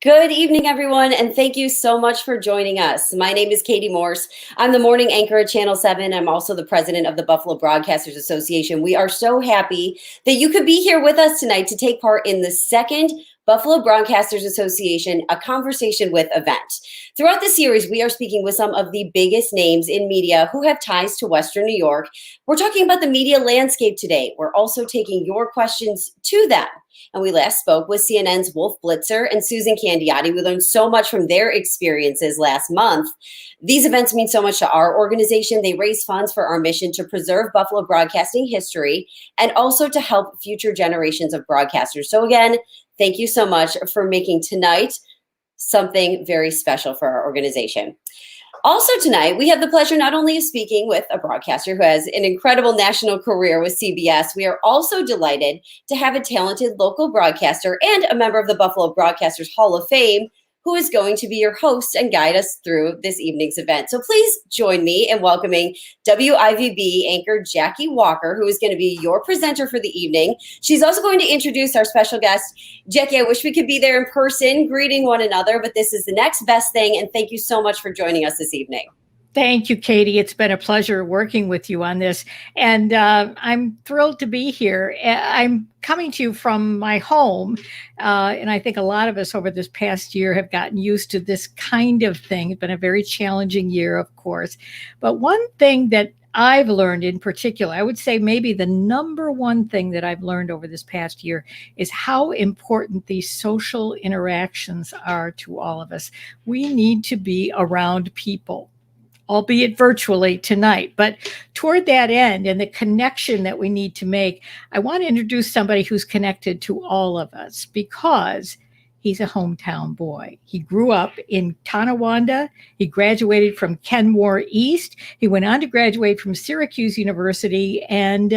Good evening, everyone, and thank you so much for joining us. My name is Katie Morse. I'm the morning anchor at Channel 7. I'm also the president of the Buffalo Broadcasters Association. We are so happy that you could be here with us tonight to take part in the second Buffalo Broadcasters Association, A Conversation With event. Throughout the series, we are speaking with some of the biggest names in media who have ties to Western New York. We're talking about the media landscape today. We're also taking your questions to them. And we last spoke with CNN's Wolf Blitzer and Susan Candiotti. We learned so much from their experiences last month. These events mean so much to our organization. They raise funds for our mission to preserve Buffalo broadcasting history and also to help future generations of broadcasters. So again, thank you so much for making tonight something very special for our organization. Also tonight, we have the pleasure not only of speaking with a broadcaster who has an incredible national career with CBS, we are also delighted to have a talented local broadcaster and a member of the Buffalo Broadcasters Hall of Fame who is going to be your host and guide us through this evening's event. So please join me in welcoming WIVB anchor Jacquie Walker, who is going to be your presenter for the evening. She's also going to introduce our special guest, Jacquie. I wish we could be there in person, greeting one another, but this is the next best thing. And thank you so much for joining us this evening. Thank you, Katie. It's been a pleasure working with you on this. And I'm thrilled to be here. I'm coming to you from my home. And I think a lot of us over this past year have gotten used to this kind of thing. It's been a very challenging year, of course. But one thing that I've learned in particular, I would say maybe the number one thing that I've learned over this past year is how important these social interactions are to all of us. We need to be around people, albeit virtually tonight. But toward that end and the connection that we need to make, I want to introduce somebody who's connected to all of us because he's a hometown boy. He grew up in Tonawanda. He graduated from Kenmore East. He went on to graduate from Syracuse University and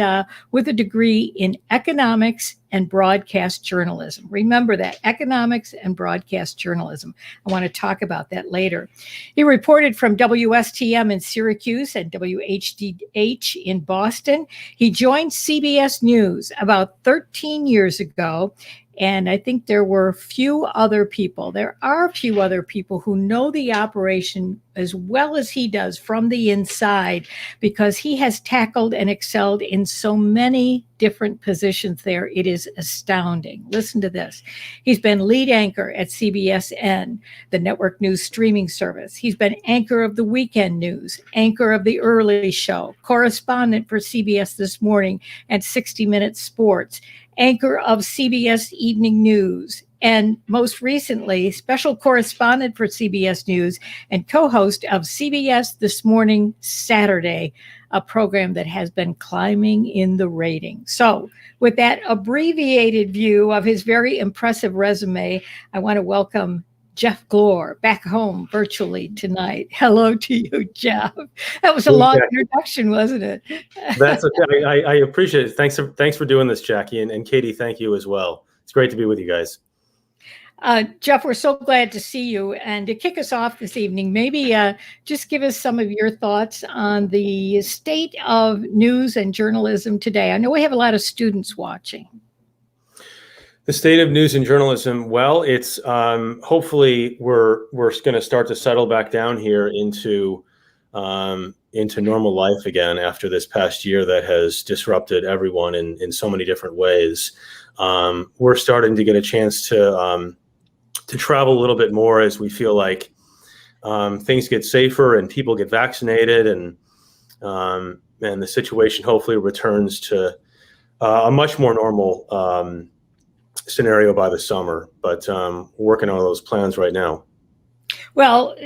with a degree in economics and broadcast journalism. Remember that, economics and broadcast journalism. I want to talk about that later. He reported from WSTM in Syracuse and WHDH in Boston. He joined CBS News about 13 years ago. And I think there are a few other people who know the operation as well as he does from the inside because he has tackled and excelled in so many different positions there. It is astounding. Listen to this. He's been lead anchor at CBSN, the network news streaming service. He's been anchor of the weekend news, anchor of the early show, correspondent for CBS This Morning and 60 Minutes Sports, anchor of CBS Evening News, and most recently, special correspondent for CBS News and co-host of CBS This Morning Saturday, a program that has been climbing in the ratings. So with that abbreviated view of his very impressive resume, I want to welcome Jeff Glor back home virtually tonight. Hello to you, Jeff. That was a long introduction, wasn't it? That's okay. I appreciate it. Thanks for doing this, Jacquie, and Katie. Thank you as well. It's great to be with you guys. Jeff, we're so glad to see you. And to kick us off this evening, maybe just give us some of your thoughts on the state of news and journalism today. I know we have a lot of students watching. The state of news and journalism, well, it's hopefully we're going to start to settle back down here into normal life again after this past year that has disrupted everyone in so many different ways. We're starting to get a chance to travel a little bit more as we feel like things get safer and people get vaccinated and the situation hopefully returns to a much more normal scenario by the summer, but working on those plans right now. Well,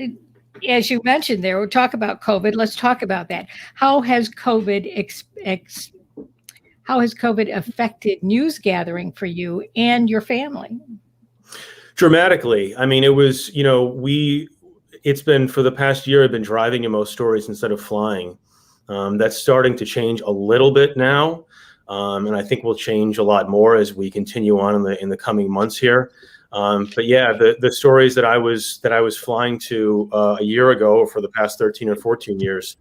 as you mentioned there, we'll talk about COVID. Let's talk about that. How has COVID affected news gathering for you and your family? Dramatically. I mean, it was, it's been for the past year, I've been driving in most stories instead of flying. That's starting to change a little bit now. And I think will change a lot more as we continue on in the coming months here. But yeah, the stories that I was flying to a year ago or for the past 13 or 14 years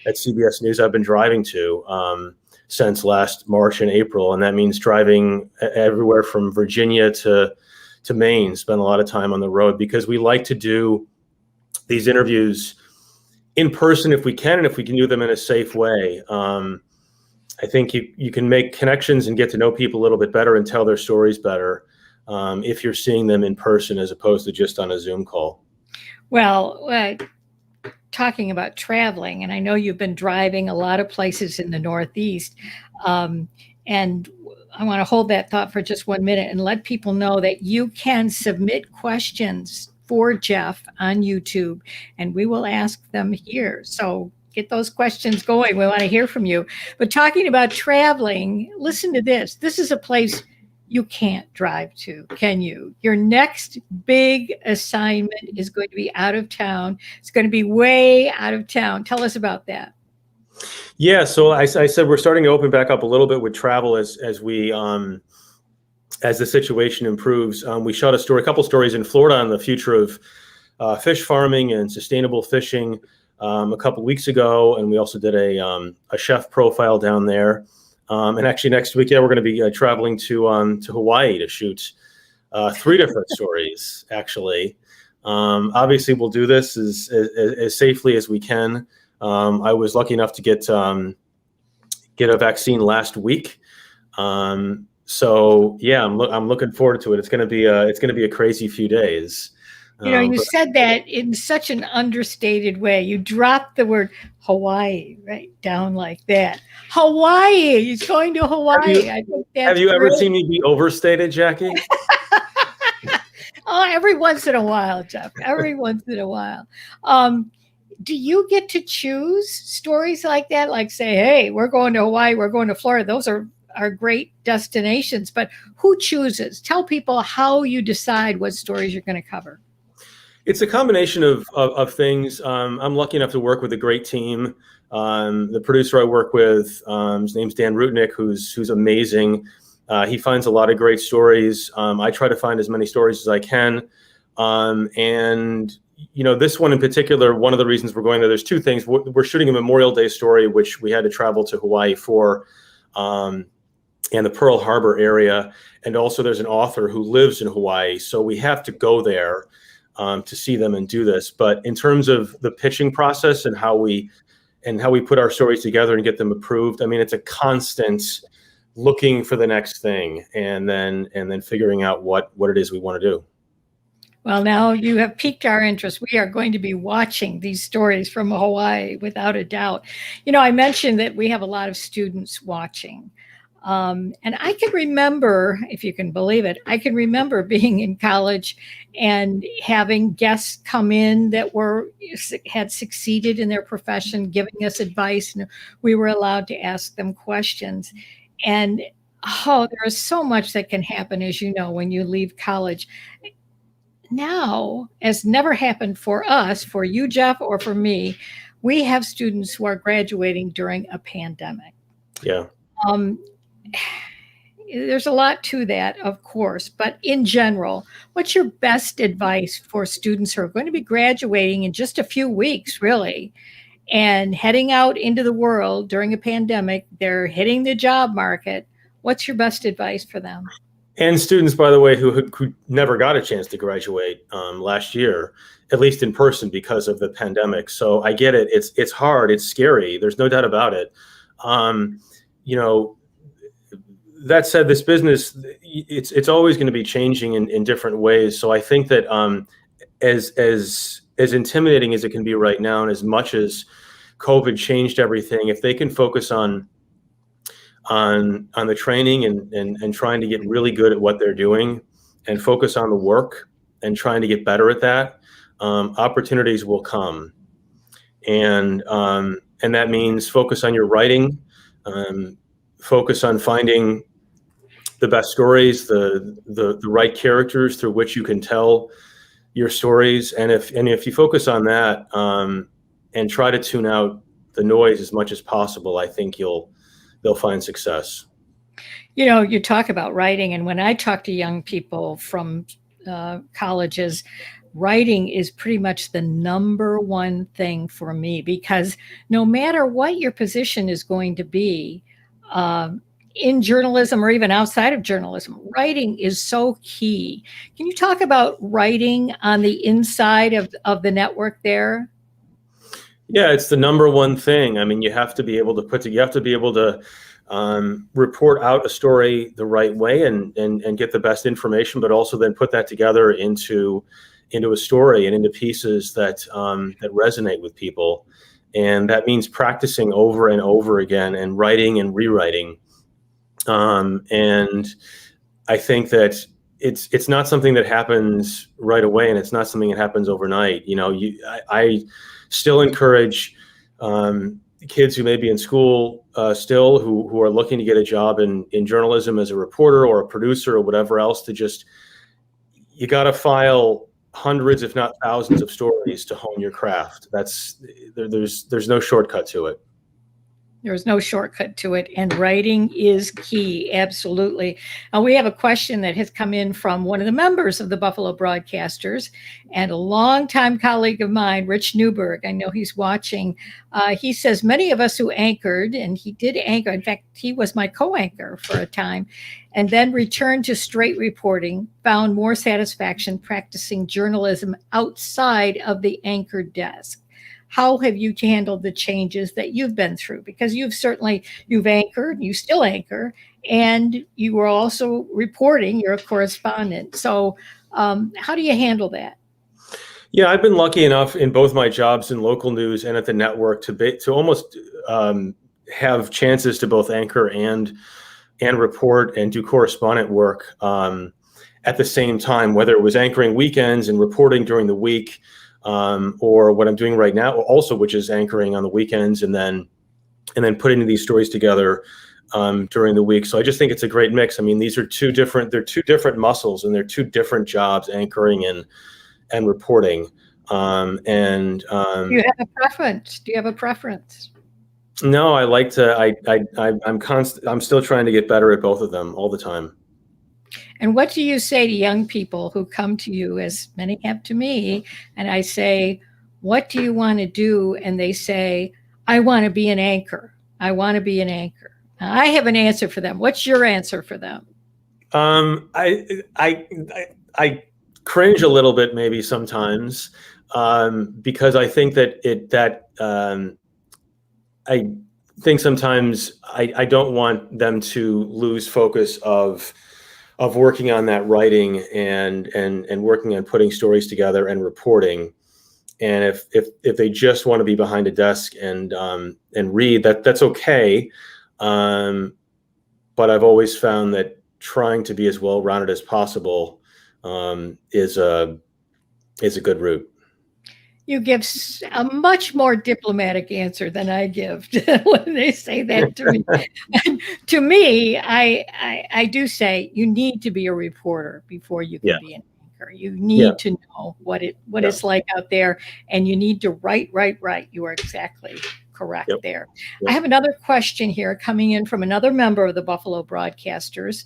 at CBS News, I've been driving to since last March and April. And that means driving everywhere from Virginia to to Maine, spend a lot of time on the road, because we like to do these interviews in person if we can, and if we can do them in a safe way. I think you can make connections and get to know people a little bit better and tell their stories better if you're seeing them in person as opposed to just on a Zoom call. Well, talking about traveling, and I know you've been driving a lot of places in the Northeast, and I want to hold that thought for just 1 minute and let people know that you can submit questions for Jeff on YouTube, and we will ask them here. So get those questions going. We want to hear from you. But talking about traveling, listen to this. This is a place you can't drive to, can you? Your next big assignment is going to be out of town. It's going to be way out of town. Tell us about that. Yeah, so I said we're starting to open back up a little bit with travel as the situation improves. We shot a couple stories in Florida on the future of fish farming and sustainable fishing a couple weeks ago, and we also did a chef profile down there. And actually next week, we're going to be traveling to Hawaii to shoot 3 different stories. Actually, obviously, we'll do this as safely as we can. I was lucky enough to get a vaccine last week. So yeah, I'm looking forward to it. It's going to be a crazy few days. You said that in such an understated way. You dropped the word Hawaii right down like that. Hawaii, he's going to Hawaii. Have you ever seen me be overstated, Jackie? Oh, every once in a while, Jeff. Every once in a while. Do you get to choose stories like that? Like say, hey, we're going to Hawaii, we're going to Florida. Those are great destinations, but who chooses? Tell people how you decide what stories you're going to cover. It's a combination of things. I'm lucky enough to work with a great team. The producer I work with, his name's Dan Rutnick, who's amazing. He finds a lot of great stories. I try to find as many stories as I can. And this one in particular, one of the reasons we're going there, there's 2 things. We're shooting a Memorial Day story, which we had to travel to Hawaii for, and the Pearl Harbor area. And also there's an author who lives in Hawaii, so we have to go there to see them and do this. But in terms of the pitching process and how we put our stories together and get them approved, I mean, it's a constant looking for the next thing and then figuring out what it is we want to do. Well, now you have piqued our interest. We are going to be watching these stories from Hawaii without a doubt. I mentioned that we have a lot of students watching. And I can remember, if you can believe it, I can remember being in college and having guests come in that had succeeded in their profession, giving us advice, and we were allowed to ask them questions. And there is so much that can happen, as you know, when you leave college. Now, as never happened for us, for you, Jeff, or for me, we have students who are graduating during a pandemic. Yeah. There's a lot to that, of course, but in general, what's your best advice for students who are going to be graduating in just a few weeks, really, and heading out into the world during a pandemic? They're hitting the job market. What's your best advice for them? And students, by the way, who never got a chance to graduate last year, at least in person, because of the pandemic. So I get it. It's hard. It's scary. There's no doubt about it. That said, this business, it's always going to be changing in different ways. So I think that as intimidating as it can be right now, and as much as COVID changed everything, if they can focus on the training and trying to get really good at what they're doing and focus on the work and trying to get better at that, opportunities will come. And that means focus on your writing, focus on finding the best stories, the right characters through which you can tell your stories. And if you focus on that and try to tune out the noise as much as possible, I think they'll find success. You talk about writing, and when I talk to young people from colleges, writing is pretty much the number one thing for me, because no matter what your position is going to be, in journalism or even outside of journalism, writing is so key. Can you talk about writing on the inside of the network there? Yeah, it's the number one thing. I mean, you have to be able to report out a story the right way and get the best information, but also then put that together into a story and into pieces that resonate with people. And that means practicing over and over again and writing and rewriting. And I think that it's not something that happens right away, and it's not something that happens overnight. I still encourage kids who may be in school still who are looking to get a job in journalism as a reporter or a producer or whatever else you got to file hundreds, if not thousands, of stories to hone your craft. There's no shortcut to it. There's no shortcut to it, and writing is key. Absolutely. We have a question that has come in from one of the members of the Buffalo Broadcasters and a longtime colleague of mine, Rich Newberg. I know he's watching. He says, many of us who anchored, and he did anchor, in fact, he was my co-anchor for a time, and then returned to straight reporting, found more satisfaction practicing journalism outside of the anchor desk. How have you handled the changes that you've been through? Because you've anchored, you still anchor, and you were also reporting, you're a correspondent. So how do you handle that? Yeah, I've been lucky enough in both my jobs in local news and at the network to almost have chances to both anchor and report and do correspondent work at the same time, whether it was anchoring weekends and reporting during the week, or what I'm doing right now also, which is anchoring on the weekends and then putting these stories together during the week. So I just think it's a great mix. I mean, they're two different muscles and they're two different jobs, anchoring and reporting. Do you have a preference? No, I'm still trying to get better at both of them all the time. And what do you say to young people who come to you, as many have to me, and I say, what do you want to do? And they say, I want to be an anchor. I want to be an anchor. Now, I have an answer for them. What's your answer for them? I cringe a little bit maybe sometimes because I think I think sometimes I don't want them to lose focus of working on that writing and working on putting stories together and reporting. And if they just want to be behind a desk and read, that's okay. But I've always found that trying to be as well-rounded as possible is a good route. You give a much more diplomatic answer than I give when they say that to me. To me, I do say you need to be a reporter before you can be an anchor. You need to know what it's like out there, and you need to write. You are exactly correct there. I have another question here coming in from another member of the Buffalo Broadcasters,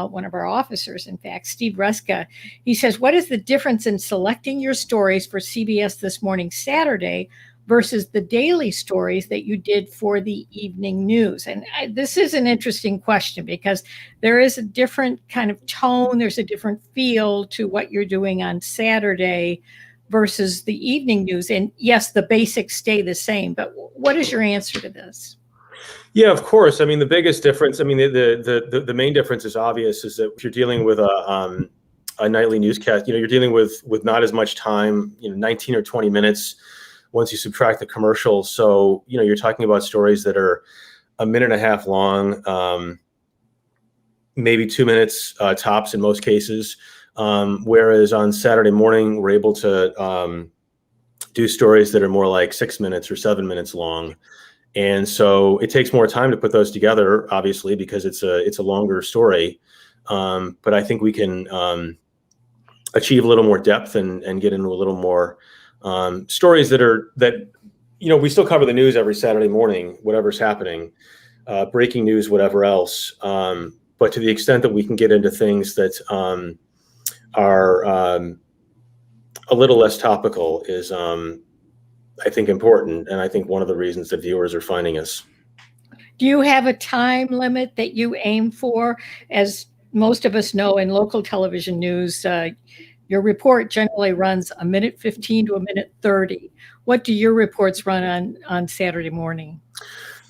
one of our officers, in fact, Steve Reska. He says, what is the difference in selecting your stories for CBS This Morning Saturday versus the daily stories that you did for the evening news? And this is an interesting question because there is a different kind of tone. There's a different feel to what you're doing on Saturday versus the evening news. And yes, the basics stay the same, but what is your answer to this? Yeah, of course. I mean, the biggest difference, the main difference is obvious, is that if you're dealing with a nightly newscast, you're dealing with not as much time, 19 or 20 minutes once you subtract the commercials. So, you're talking about stories that are a minute and a half long, maybe 2 minutes tops in most cases. Whereas on Saturday morning, we're able to do stories that are more like 6 minutes or 7 minutes long. And so it takes more time to put those together, obviously, because it's a longer story. But I think we can achieve a little more depth and get into a little more stories that we still cover the news every Saturday morning, whatever's happening, breaking news, whatever else. But to the extent that we can get into things that are a little less topical is, I think, important. And I think one of the reasons that viewers are finding us. Do you have a time limit that you aim for? As most of us know in local television news, your report generally runs a minute 15 to a minute 30. What do your reports run on Saturday morning?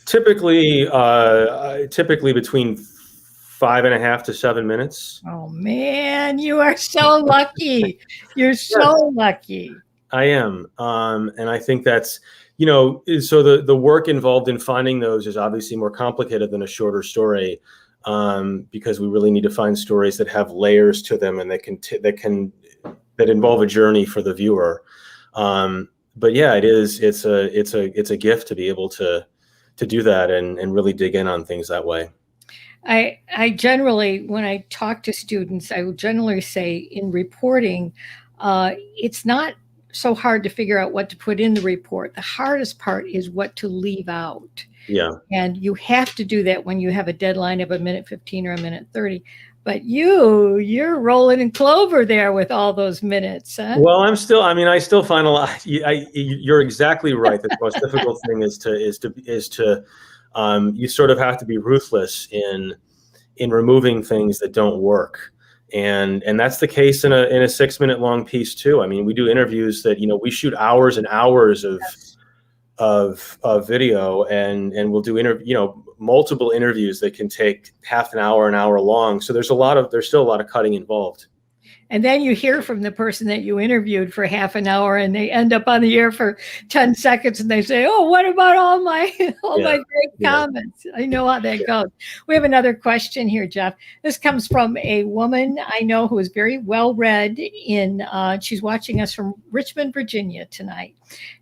Typically between 5.5 to 7 minutes. Oh man, you are so lucky. You're so lucky. I am. And I think that's, so the work involved in finding those is obviously more complicated than a shorter story, because we really need to find stories that have layers to them and that involve a journey for the viewer. But yeah, it's a gift to be able to do that and really dig in on things that way. I generally, when I talk to students, I will generally say in reporting, it's not so hard to figure out what to put in the report. The hardest part is what to leave out. Yeah. And you have to do that when you have a deadline of a minute 15 or a minute 30. But you're rolling in clover there with all those minutes. Huh? Well, I still find a lot. You're exactly right. The most difficult thing is to you sort of have to be ruthless in removing things that don't work. And that's the case in a 6-minute long piece too. I mean, we do interviews that, we shoot hours and hours of video and we'll do multiple interviews that can take half an hour long. So there's still a lot of cutting involved. And then you hear from the person that you interviewed for half an hour and they end up on the air for 10 seconds and they say, oh, what about all my great comments? I know how that goes. We have another question here, Jeff. This comes from a woman I know who is very well read she's watching us from Richmond, Virginia tonight.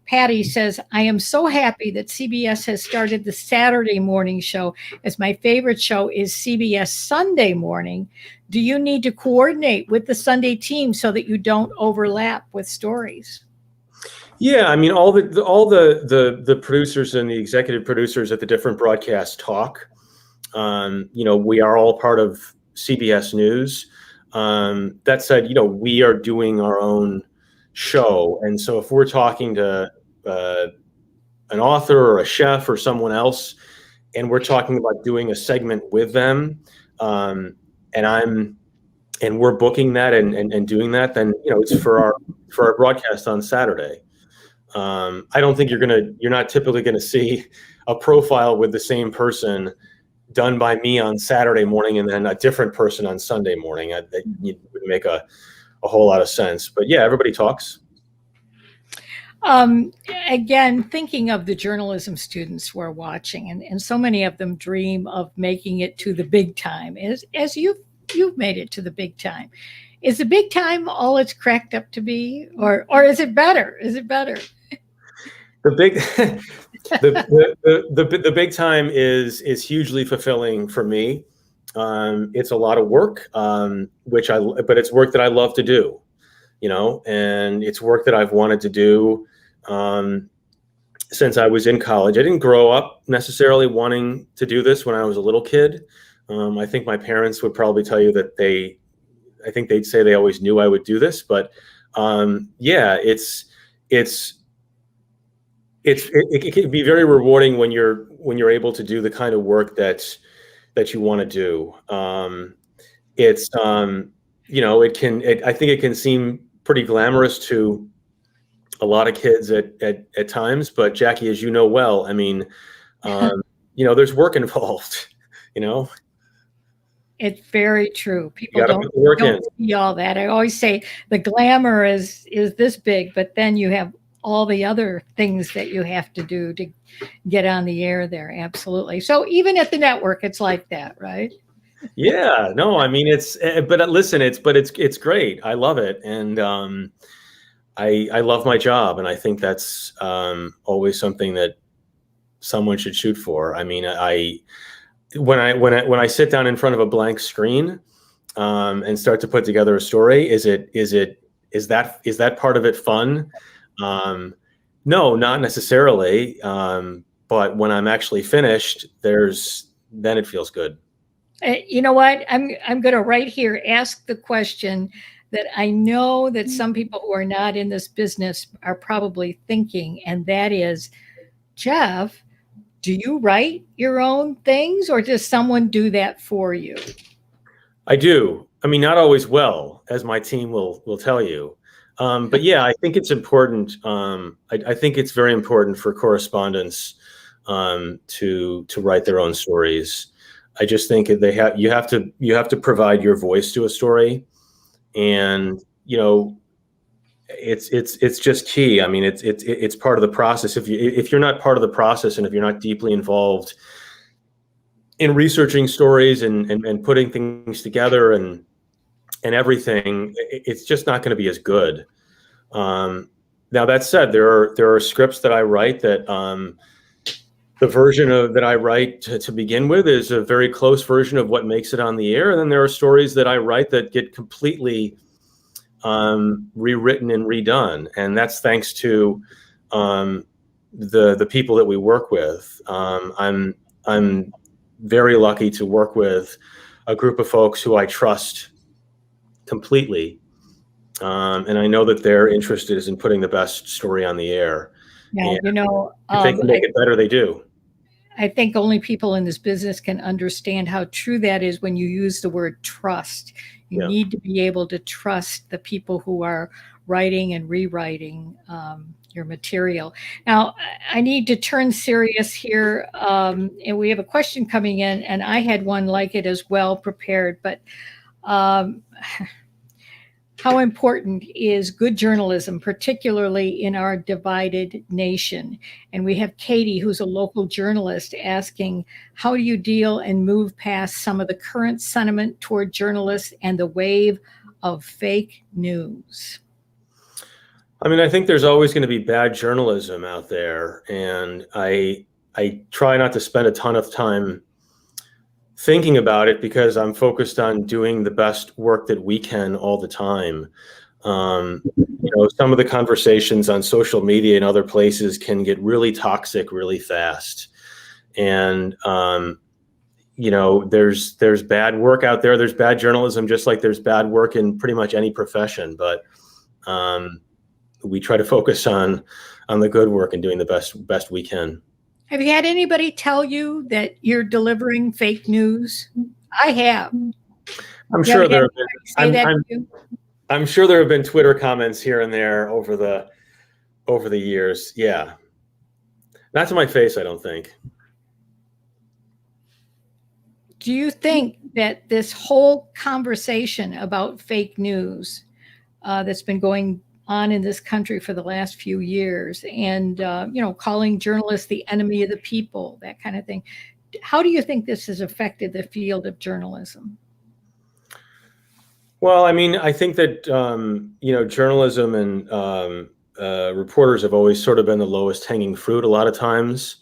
Patty says, I am so happy that CBS has started the Saturday morning show, as my favorite show is CBS Sunday morning. Do you need to coordinate with the Sunday team so that you don't overlap with stories? Yeah, I mean, all the producers and the executive producers at the different broadcasts talk. We are all part of CBS News. That said, we are doing our own show, and so if we're talking to an author or a chef or someone else, and we're talking about doing a segment with them, and we're booking that and doing that, then it's for our broadcast on Saturday. I don't think you're not typically going to see a profile with the same person done by me on Saturday morning and then a different person on Sunday morning. It would make a whole lot of sense. But yeah, everybody talks. Again, thinking of the journalism students who are watching, and so many of them dream of making it to the big time, as you've made it to the big time. Is the big time all it's cracked up to be, or is it better? Is it better? The big time is hugely fulfilling for me. It's a lot of work, but it's work that I love to do, and it's work that I've wanted to do since I was in college. I didn't grow up necessarily wanting to do this when I was a little kid. I think my parents would probably tell you that I think they'd say they always knew I would do this, but yeah, it can be very rewarding when you're able to do the kind of work that you want to do. I think it can seem pretty glamorous to a lot of kids at times, but Jacquie, as you know well, I mean, there's work involved, It's very true. People don't see all that. I always say the glamour is this big, but then you have all the other things that you have to do to get on the air there. Absolutely. So even at the network, it's like that, right? Yeah, no, I mean, it's great. I love it. And I love my job. And I think that's always something that someone should shoot for. I mean, when I sit down in front of a blank screen and start to put together a story, is that part of it fun? No, not necessarily. But when I'm actually finished, then it feels good. You know what? I'm going to right here ask the question that I know that some people who are not in this business are probably thinking, and that is, Jeff, do you write your own things, or does someone do that for you? I do. I mean, not always well, as my team will tell you. But yeah, I think it's important. I think it's very important for correspondents to write their own stories. I just think you have to provide your voice to a story, and it's just key. I mean, it's part of the process. If you're not part of the process, and if you're not deeply involved in researching stories and putting things together and everything, it's just not going to be as good. Now that said, there are scripts that I write that the version that I write to begin with is a very close version of what makes it on the air, and then there are stories that I write that get completely rewritten and redone, and that's thanks to the people that we work with. I'm very lucky to work with a group of folks who I trust completely, and I know that their interest is in putting the best story on the air. Yeah, and if they can make it better, they do. I think only people in this business can understand how true that is when you use the word trust. You need to be able to trust the people who are writing and rewriting your material. Now, I need to turn serious here, and we have a question coming in, and I had one like it as well prepared, but how important is good journalism, particularly in our divided nation? And we have Katie, who's a local journalist, asking, how do you deal and move past some of the current sentiment toward journalists and the wave of fake news? I mean, I think there's always going to be bad journalism out there, and I try not to spend a ton of time thinking about it because I'm focused on doing the best work that we can all the time. Some of the conversations on social media and other places can get really toxic really fast. And, there's bad work out there. There's bad journalism, just like there's bad work in pretty much any profession. But we try to focus on the good work and doing the best we can. Have you had anybody tell you that you're delivering fake news? I have. I'm sure there have been Twitter comments here and there over the years. Yeah. Not to my face, I don't think. Do you think that this whole conversation about fake news that's been going on in this country for the last few years, and calling journalists the enemy of the people, that kind of thing, how do you think this has affected the field of journalism? Well, I mean, I think that journalism and reporters have always sort of been the lowest hanging fruit a lot of times,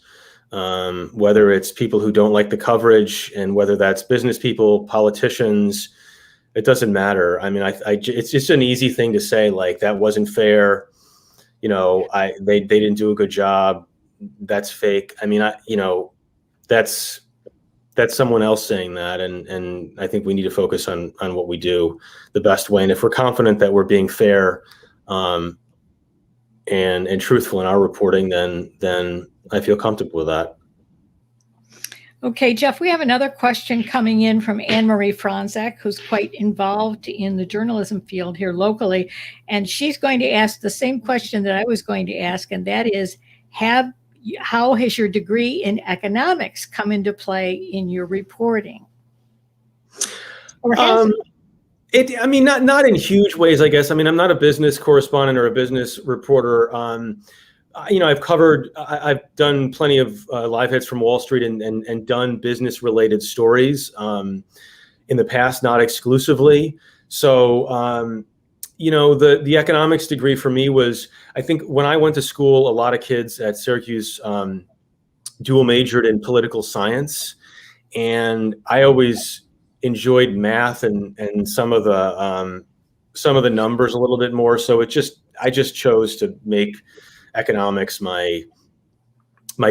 whether it's people who don't like the coverage, and whether that's business people, politicians. It doesn't matter. I mean, it's just an easy thing to say, like, that wasn't fair. They didn't do a good job. That's fake. I mean, that's someone else saying that. And I think we need to focus on what we do the best way. And if we're confident that we're being fair and truthful in our reporting, then I feel comfortable with that. Okay, Jeff, we have another question coming in from Anne-Marie Franzak, who's quite involved in the journalism field here locally. And she's going to ask the same question that I was going to ask, and that is, how has your degree in economics come into play in your reporting? Or has I mean, not in huge ways, I guess. I mean, I'm not a business correspondent or a business reporter. I've done plenty of live hits from Wall Street and done business related stories in the past, not exclusively. So, the economics degree for me was, I think when I went to school, a lot of kids at Syracuse dual majored in political science. And I always enjoyed math and some of the numbers a little bit more. So I just chose to make economics my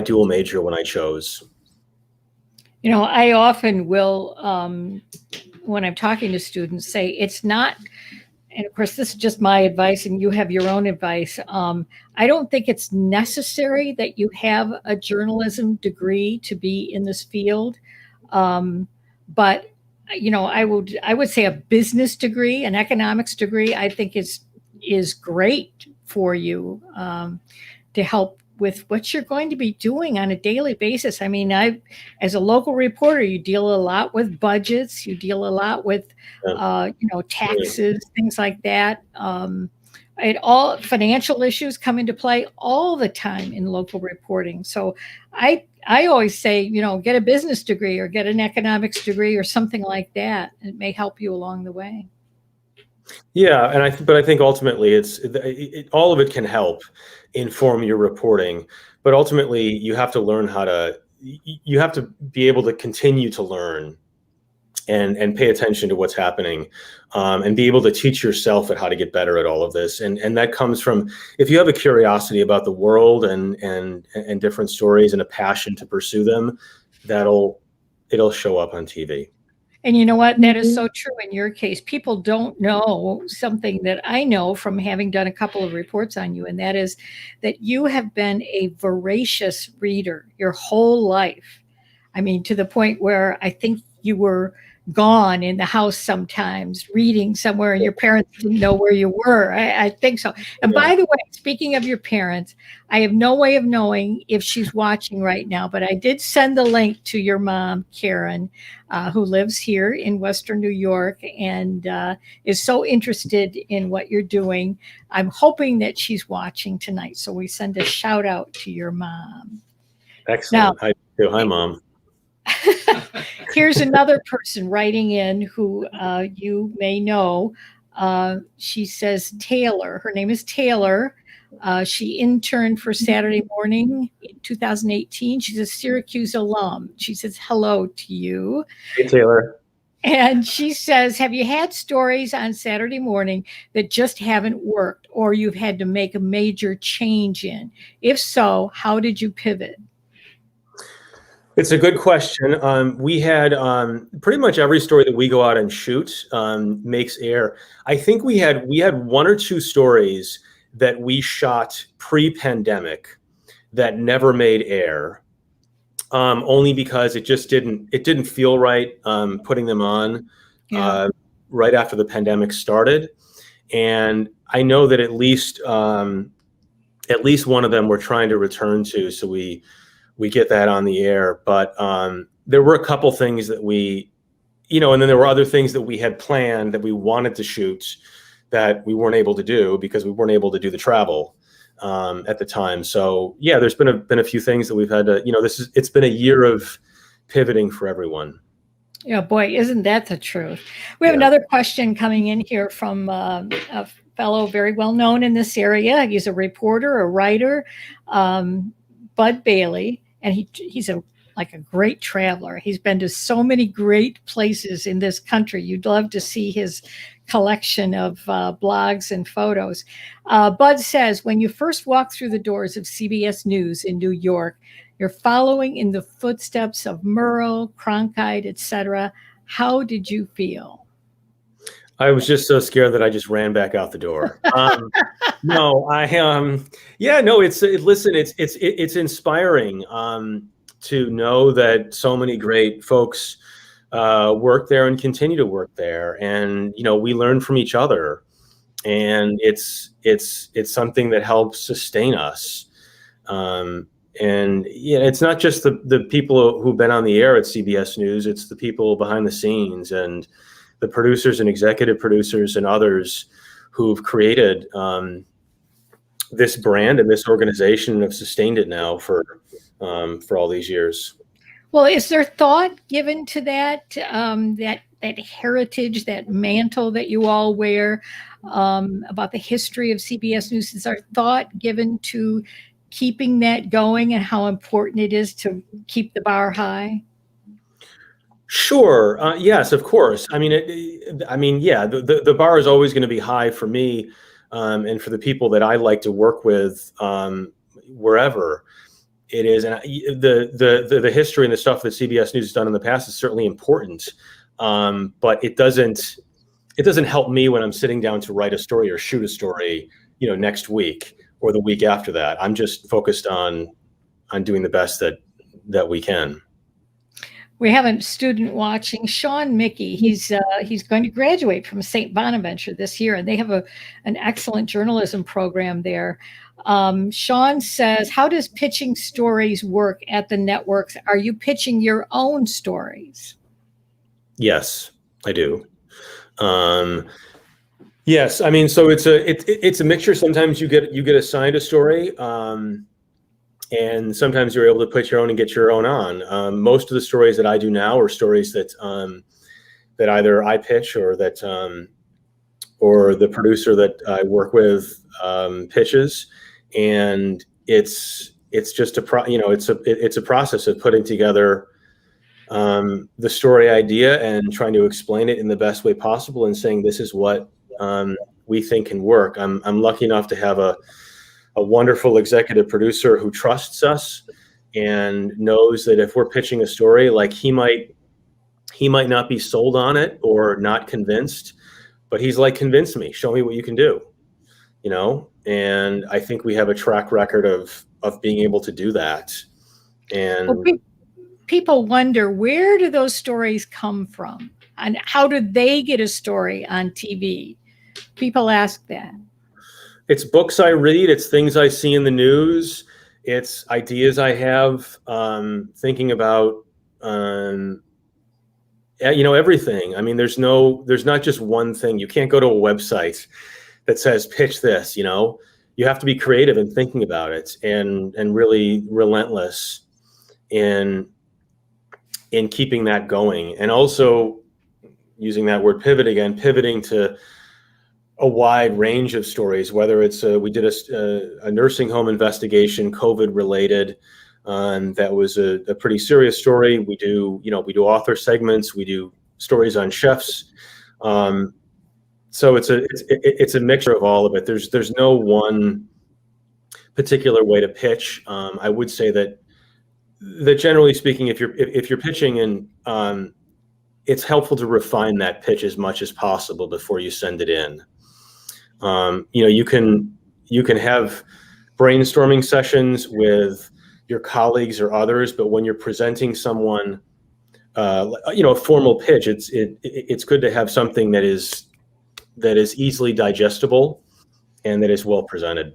dual major when I chose. I often will, when I'm talking to students, say it's not and of course, this is just my advice, and you have your own advice. I don't think it's necessary that you have a journalism degree to be in this field, but I would say a business degree, an economics degree, I think is great for you to help with what you're going to be doing on a daily basis. I mean, as a local reporter, you deal a lot with budgets, you deal a lot with, taxes, things like that. All financial issues come into play all the time in local reporting. So I always say, get a business degree or get an economics degree or something like that. It may help you along the way. Yeah, but I think ultimately all of it can help inform your reporting, but ultimately you have to learn you have to be able to continue to learn and pay attention to what's happening, and be able to teach yourself at how to get better at all of this. And that comes from, if you have a curiosity about the world and different stories and a passion to pursue them, it'll show up on TV. And you know what? That is so true in your case. People don't know something that I know from having done a couple of reports on you, and that is that you have been a voracious reader your whole life. I mean, to the point where I think you were gone in the house sometimes reading somewhere and your parents didn't know where you were. I think so. And by the way, speaking of your parents, I have no way of knowing if she's watching right now, but I did send the link to your mom, Karen, who lives here in Western New York and is so interested in what you're doing. I'm hoping that she's watching tonight. So we send a shout out to your mom. Excellent. Now, hi, Mom. Here's another person writing in who you may know. She says Taylor. Her name is Taylor. She interned for Saturday Morning in 2018. She's a Syracuse alum. She says hello to you. Hey, Taylor. And she says, have you had stories on Saturday Morning that just haven't worked or you've had to make a major change in? If so, how did you pivot? It's a good question. We had pretty much every story that we go out and shoot makes air. I think we had one or two stories that we shot pre-pandemic that never made air, only because it didn't feel right putting them on right after the pandemic started. And I know that at least one of them we're trying to return to, so we get that on the air. But there were a couple things that and then there were other things that we had planned that we wanted to shoot that we weren't able to do because we weren't able to do the travel at the time. So yeah, there's been a few things that we've had to, it's been a year of pivoting for everyone. Yeah, boy, isn't that the truth? We have another question coming in here from a fellow very well known in this area. He's a reporter, a writer, Bud Bailey, and he's a great traveler. He's been to so many great places in this country. You'd love to see his collection of blogs and photos. Bud says, when you first walked through the doors of CBS News in New York, you're following in the footsteps of Murrow, Cronkite, etc. How did you feel? I was just so scared that I just ran back out the door. It's inspiring to know that so many great folks work there and continue to work there. And, we learn from each other, and it's something that helps sustain us. It's not just the people who've been on the air at CBS News, it's the people behind the scenes and the producers and executive producers and others who've created this brand and this organization and have sustained it now for all these years. Well, is there thought given to that heritage, that mantle that you all wear, about the history of CBS News? Is there thought given to keeping that going and how important it is to keep the bar high? Sure. Yes, of course. The bar is always going to be high for me, and for the people that I like to work with, wherever it is. And the history and the stuff that CBS News has done in the past is certainly important, but it doesn't it doesn't help me when I'm sitting down to write a story or shoot a story, next week or the week after that. I'm just focused on doing the best that we can. We have a student watching, Sean Mickey. He's going to graduate from St. Bonaventure this year, and they have an excellent journalism program there. Sean says, how does pitching stories work at the networks? Are you pitching your own stories? Yes, I do. Yes, I mean, so it's a mixture. Sometimes you get assigned a story, and sometimes you're able to put your own and get your own on. Most of the stories that I do now are stories that either I pitch or that or the producer that I work with pitches, and it's just it's a process of putting together the story idea and trying to explain it in the best way possible and saying this is what we think can work. I'm lucky enough to have a wonderful executive producer who trusts us and knows that if we're pitching a story, like he might not be sold on it or not convinced, but he's like, convince me, show me what you can do, and I think we have a track record of being able to do that. And people wonder, where do those stories come from and how do they get a story on TV? People ask that. It's books I read. It's things I see in the news. It's ideas I have, thinking about, everything. I mean, there's not just one thing. You can't go to a website that says pitch this. You have to be creative in thinking about it and really relentless in keeping that going, and also using that word pivot again, pivoting to a wide range of stories, whether it's we did a nursing home investigation, COVID related, that was a pretty serious story. We do author segments, we do stories on chefs. So it's a mixture of all of it. There's no one particular way to pitch. I would say that generally speaking, if you're pitching, and it's helpful to refine that pitch as much as possible before you send it in. You can have brainstorming sessions with your colleagues or others, but when you're presenting someone, a formal pitch, it's good to have something that is easily digestible and that is well presented.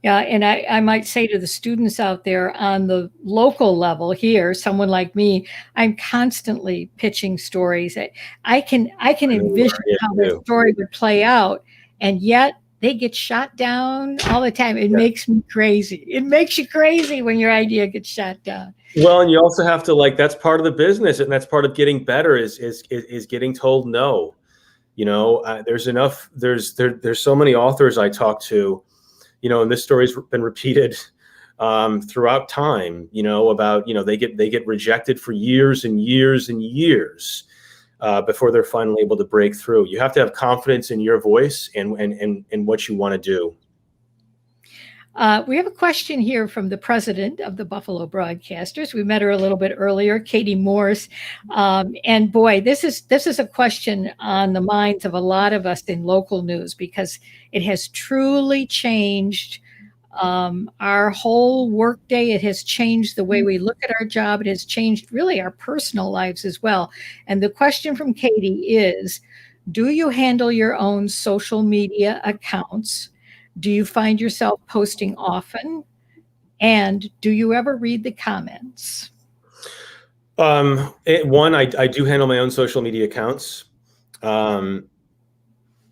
Yeah, and I might say to the students out there on the local level here, someone like me, I'm constantly pitching stories. I can envision how the story would play out, and yet they get shot down all the time. It makes me crazy. It makes you crazy when your idea gets shot down. Well, and you also have to, that's part of the business, and that's part of getting better is getting told no. There's so many authors I talk to, and this story's been repeated throughout time, about, they get rejected for years and years and years before they're finally able to break through. You have to have confidence in your voice and what you want to do. We have a question here from the president of the Buffalo Broadcasters. We met her a little bit earlier, Katie Morse. And boy, this is a question on the minds of a lot of us in local news, because it has truly changed our whole workday. It has changed the way we look at our job. It has changed really our personal lives as well. And the question from Katie is, do you handle your own social media accounts? Do you find yourself posting often? And do you ever read the comments? I do handle my own social media accounts,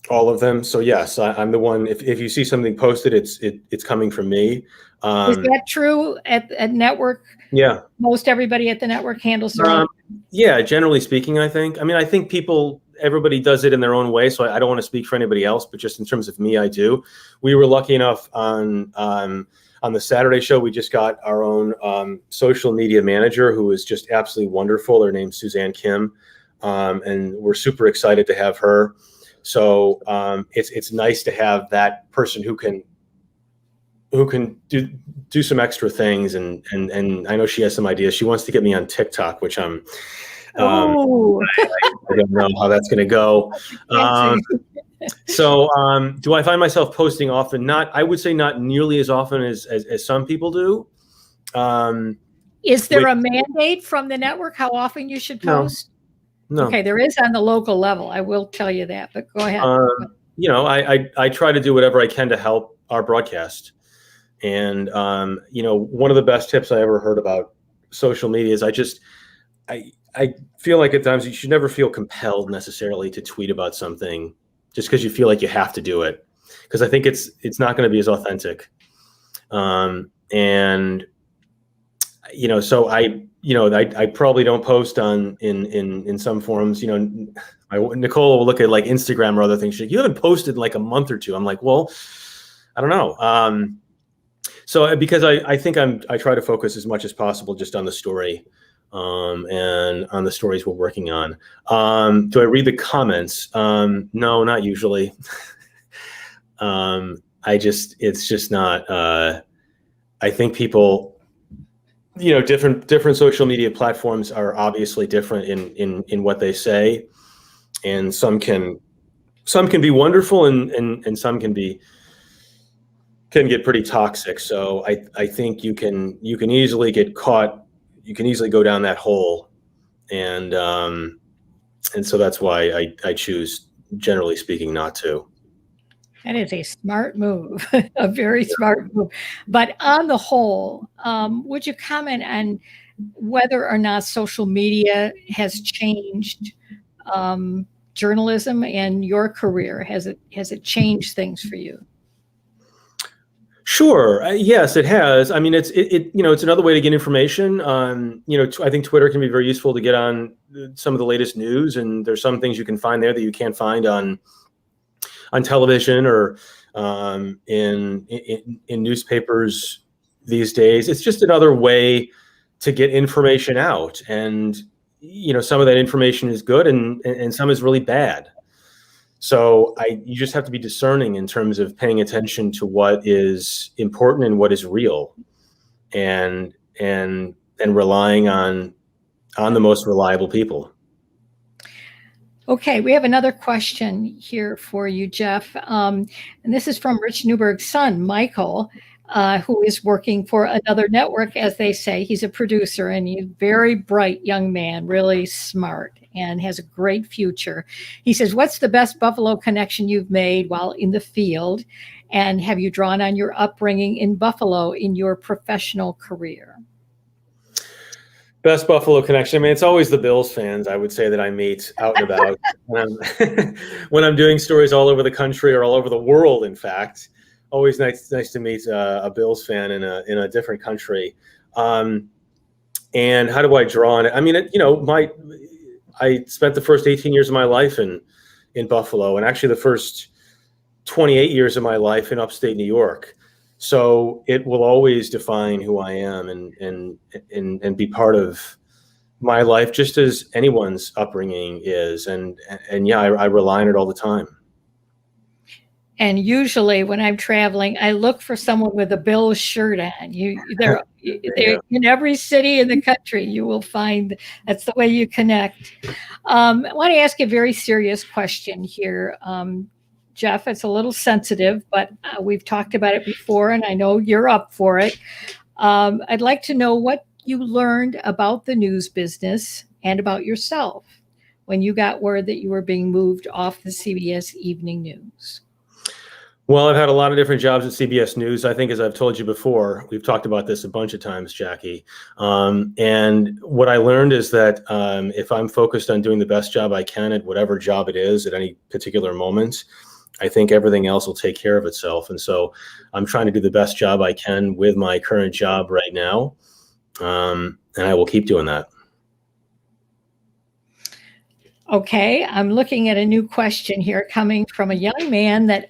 all of them. So yes, I'm the one. If you see something posted, it's coming from me. Is that true at network? Yeah. Most everybody at the network handles their own. Yeah, generally speaking, I think. I mean, I think everybody does it in their own way, so I don't want to speak for anybody else, but just in terms of me, I do. We were lucky enough on the Saturday show, we just got our own social media manager who is just absolutely wonderful. Her name's Suzanne Kim, and we're super excited to have her. So it's nice to have that person who can do some extra things, and I know she has some ideas. She wants to get me on TikTok, which I'm Oh, I don't know how that's going to go. Do I find myself posting often? I would say not nearly as often as some people do. Is there a mandate from the network how often you should post? No. Okay, there is on the local level. I will tell you that, but go ahead. I try to do whatever I can to help our broadcast. And, one of the best tips I ever heard about social media is I feel like at times you should never feel compelled necessarily to tweet about something just because you feel like you have to do it. Because I think it's not going to be as authentic. So I probably don't post in some forums. Nicole will look at like Instagram or other things. She's like, you haven't posted in like a month or two. I'm like, well, I don't know. So because I think I try to focus as much as possible just on the story, and on the stories we're working on. Do I read the comments? No, not usually. It's just not. I think people. Different social media platforms are obviously different in what they say, and some can be wonderful and some can get pretty toxic. So I think you can easily get caught. You can easily go down that hole, and so that's why I choose, generally speaking, not to. That is a smart move, a very smart move. But on the whole, would you comment on whether or not social media has changed journalism and your career? Has it changed things for you? Sure. Yes, it has. I mean, it's another way to get information. I think Twitter can be very useful to get on some of the latest news, and there's some things you can find there that you can't find on television or in newspapers these days. It's just another way to get information out, and some of that information is good and some is really bad. So you just have to be discerning in terms of paying attention to what is important and what is real, and relying on the most reliable people. Okay, we have another question here for you, Jeff. And this is from Rich Newberg's son, Michael, who is working for another network, as they say. He's a producer, and he's a very bright young man, really smart, and has a great future. He says, what's the best Buffalo connection you've made while in the field? And have you drawn on your upbringing in Buffalo in your professional career? Best Buffalo connection. I mean, it's always the Bills fans, I would say, that I meet out and about when I'm doing stories all over the country or all over the world. In fact, always nice to meet a Bills fan in a different country. And how do I draw on it? I mean, I spent the first 18 years of my life in Buffalo, and actually the first 28 years of my life in upstate New York. So it will always define who I am and be part of my life, just as anyone's upbringing is. And yeah, I rely on it all the time. And usually when I'm traveling, I look for someone with a Bills shirt on. They're in every city in the country. You will find that's the way you connect. I want to ask you a very serious question here. Jeff, it's a little sensitive, but we've talked about it before, and I know you're up for it. I'd like to know what you learned about the news business and about yourself when you got word that you were being moved off the CBS Evening News. Well, I've had a lot of different jobs at CBS News. I think, as I've told you before, we've talked about this a bunch of times, Jacquie. And what I learned is that if I'm focused on doing the best job I can at whatever job it is at any particular moment, I think everything else will take care of itself. And so I'm trying to do the best job I can with my current job right now. And I will keep doing that. Okay, I'm looking at a new question here coming from a young man that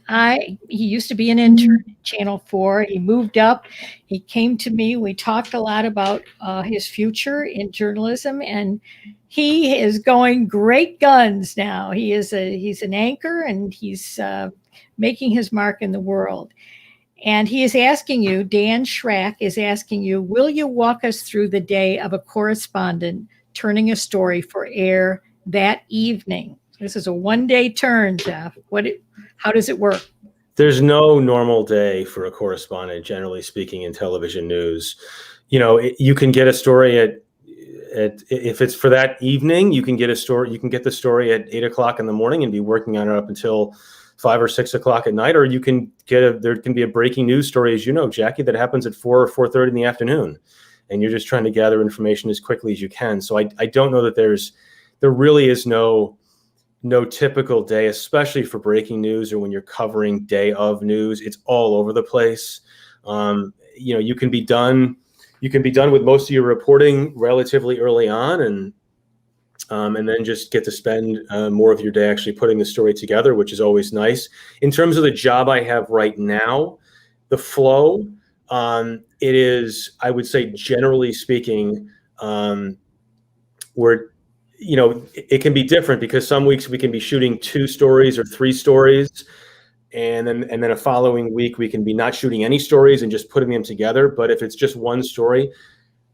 he used to be an intern at Channel 4. He moved up. He came to me. We talked a lot about his future in journalism, and he is going great guns now. He's an anchor, and he's making his mark in the world. And he is asking you, Dan Schrack is asking you, will you walk us through the day of a correspondent turning a story for air that evening. This is a one-day turn, Jeff. How does it work? There's no normal day for a correspondent, generally speaking, in television news. You can get a story if it's for that evening, you can get the story at 8 o'clock in the morning and be working on it up until 5 or 6 o'clock at night, or you can there can be a breaking news story, as you know, Jacquie, that happens at 4 or 4:30 in the afternoon, and you're just trying to gather information as quickly as you can. So I don't know that there really is no typical day, especially for breaking news or when you're covering day of news. It's all over the place. You can be done with most of your reporting relatively early on, and then just get to spend more of your day actually putting the story together, which is always nice. In terms of the job I have right now, the flow, it is, I would say, generally speaking, it can be different, because some weeks we can be shooting 2 stories or 3 stories, and then a following week we can be not shooting any stories and just putting them together. But if it's just one story,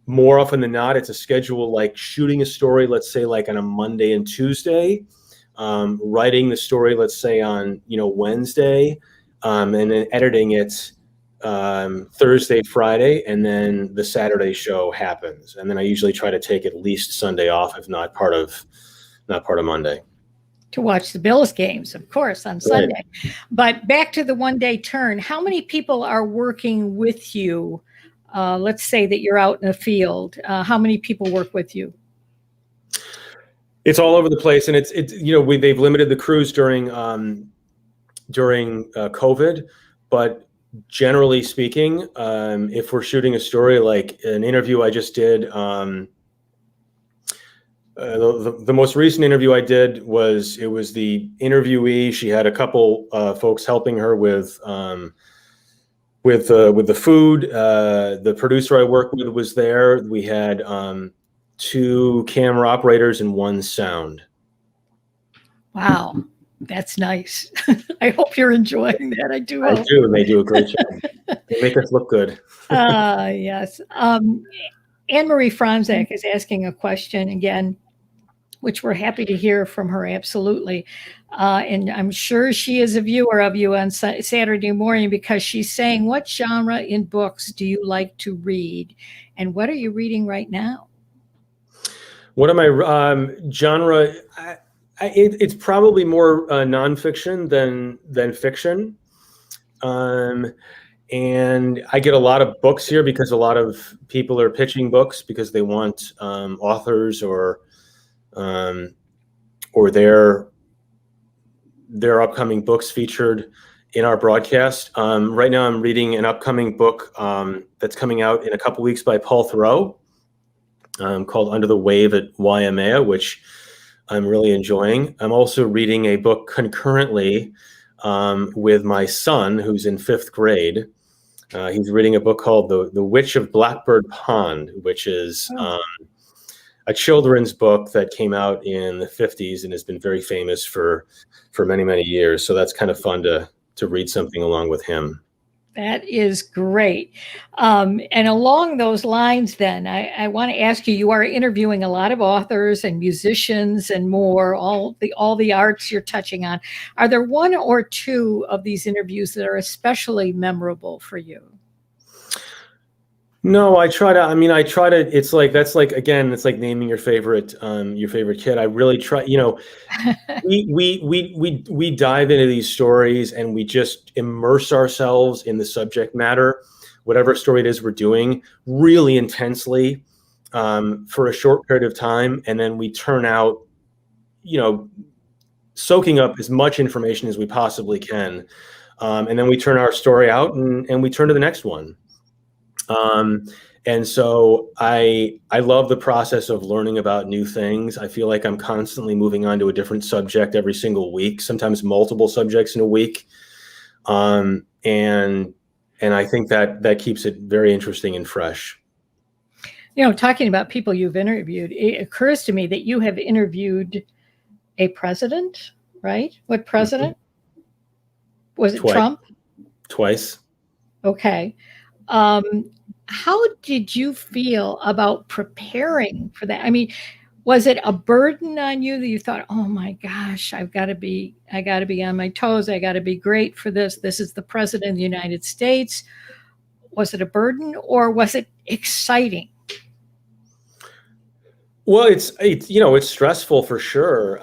more often than not, it's a schedule like shooting a story, let's say like on a Monday and Tuesday, writing the story, let's say on Wednesday, and then editing it Thursday, Friday, and then the Saturday show happens. And then I usually try to take at least Sunday off, if not part of Monday. To watch the Bills games, of course, on Sunday. Right. But back to the one-day turn, how many people are working with you? Let's say that you're out in the field. How many people work with you? It's all over the place, and they've limited the crews during COVID, but generally speaking, if we're shooting a story like an interview I just did, the most recent interview I did was the interviewee. She had a couple folks helping her with the food. The producer I work with was there. We had 2 camera operators and 1 sound. Wow, that's nice. I hope you're enjoying that. I do, and they do a great job. They make us look good. Yes. Anne-Marie Franzak is asking a question again, which we're happy to hear from her, absolutely. And I'm sure she is a viewer of you on Saturday morning, because she's saying, what genre in books do you like to read? And what are you reading right now? What am I genre? It's probably more nonfiction than fiction. And I get a lot of books here because a lot of people are pitching books because they want authors or their upcoming books featured in our broadcast. Right now I'm reading an upcoming book that's coming out in a couple weeks by Paul Theroux, called Under the Wave at Waimea, which I'm really enjoying. I'm also reading a book concurrently with my son, who's in 5th grade. He's reading a book called The Witch of Blackbird Pond, which is a children's book that came out in the 50s and has been very famous for many, many years. So that's kind of fun to read something along with him. That is great. And along those lines, then, I want to ask you, you are interviewing a lot of authors and musicians and more, all the arts you're touching on. Are there 1 or 2 of these interviews that are especially memorable for you? No, I try to, it's like naming your favorite kid. I really try, we dive into these stories and we just immerse ourselves in the subject matter, whatever story it is we're doing, really intensely, for a short period of time. And then we turn out, soaking up as much information as we possibly can. And then we turn our story out and we turn to the next one. And so I love the process of learning about new things. I feel like I'm constantly moving on to a different subject every single week, sometimes multiple subjects in a week. And I think that keeps it very interesting and fresh. Talking about people you've interviewed, it occurs to me that you have interviewed a president, right? What president? Mm-hmm. Was it Twice. Trump? Twice. Okay. How did you feel about preparing for that? I mean, Was it a burden on you that you thought, oh my gosh, I got to be on my toes. I got to be great for this. This is the president of the United States. Was it a burden or was it exciting? Well, it's stressful for sure,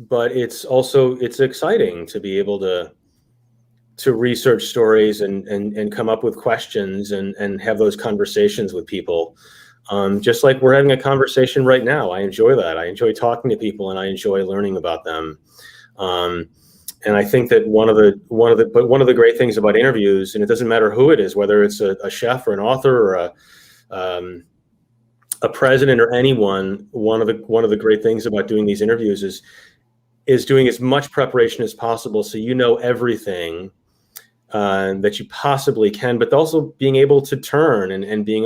but it's exciting to be able to research stories and come up with questions and have those conversations with people. Just like we're having a conversation right now. I enjoy that. I enjoy talking to people and I enjoy learning about them. And I think that one of the great things about interviews, and it doesn't matter who it is, whether it's a chef or an author or a president or anyone, one of the great things about doing these interviews is doing as much preparation as possible, so you know everything that you possibly can, but also being able to turn and being